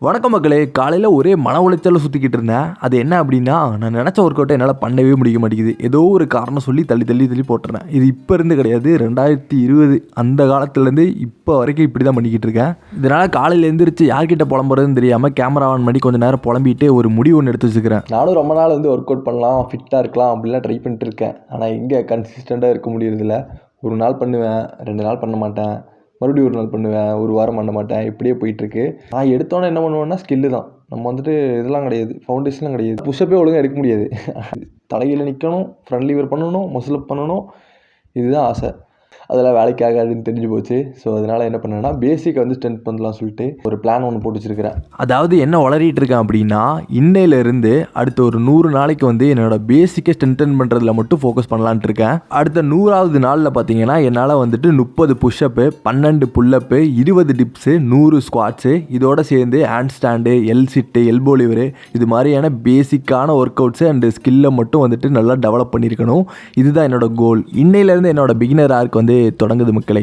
வணக்கம் மக்களே. காலையில் ஒரே மன உளைச்சலில் சுற்றிக்கிட்டு இருந்தேன். அது என்ன அப்படின்னா, நான் நினச்ச ஒர்க் அவுட்டை என்னால் பண்ணவே முடிய மாட்டேங்குது. ஏதோ ஒரு காரணம் சொல்லி தள்ளி தள்ளி தள்ளி போட்டுறேன். இது இப்போ இருந்து கிடையாது, 2020 அந்த காலத்துலேருந்து இப்போ வரைக்கும் இப்படி தான் பண்ணிக்கிட்டு இருக்கேன். இதனால் காலையில் எழுந்திரிச்சு யார்கிட்ட புலம்புறதுன்னு தெரியாமல் கேமரா ஆன் பண்ணி கொஞ்சம் நேரம் புலம்பிட்டு ஒரு முடிவு ஒன்று எடுத்து வச்சுக்கிறேன். நானும் ரொம்ப நாள் ஒர்க் அவுட் பண்ணலாம், ஃபிட்டாக இருக்கலாம் அப்படிலாம் ட்ரை பண்ணிட்டு இருக்கேன். ஆனால் இங்கே கன்சிஸ்டண்ட்டாக இருக்க முடியறதில்ல. ஒரு நாள் பண்ணுவேன், 2 நாள் பண்ண மாட்டேன், மறுபடியும் ஒரு நாள் பண்ணுவேன், ஒரு வாரம் பண்ண மாட்டேன், இப்படியே போயிட்டுருக்கு. நான் எடுத்தோன்னே என்ன பண்ணுவேன்னா, ஸ்கில்லு தான். நம்ம இதெல்லாம் கிடையாது, ஃபவுண்டேஷன்லாம் கிடையாது. புஷ்அப்பே ஒழுங்காக எடுக்க முடியாது. தலையில் நிற்கணும், ஃப்ரண்ட் லீவர் பண்ணணும், மசில் பண்ணணும், இதுதான் ஆசை. அதெல்லாம் வேலைக்கு ஆகாதுன்னு தெரிஞ்சு போச்சு. ஸோ அதனால் என்ன பண்ணேன்னா, பேசிக்கை ஸ்ட்ரென்த் பண்ணலாம் சொல்லிட்டு ஒரு பிளான் ஒன்று போட்டு வச்சுருக்கிறேன். அதாவது என்ன உளறிட்டு இருக்கேன் அப்படின்னா, இன்னையிலேருந்து அடுத்த ஒரு 100 நாளைக்கு என்னோடய பேசிக்கை ஸ்ட்ரென்தன் பண்ணுறதுல மட்டும் ஃபோக்கஸ் பண்ணலான்ட்டு இருக்கேன். அடுத்த 100வது நாளில் பார்த்தீங்கன்னா, என்னால் 30 புஷ்அப்பு, 12 புல்லப்பு, 20 டிப்ஸு, 100 ஸ்குவாட்ஸு, இதோட சேர்ந்து ஹேண்ட் ஸ்டாண்டு, எல் சிட்டு, எல்போ லிவரு, இது மாதிரியான பேசிக்கான ஒர்க் அவுட்ஸு அண்டு ஸ்கில்லை மட்டும் நல்லா டெவலப் பண்ணியிருக்கணும். இதுதான் என்னோடய கோல். இன்னையிலேருந்து என்னோட பிகினர் ஆர்க் தொடங்குது மக்களை.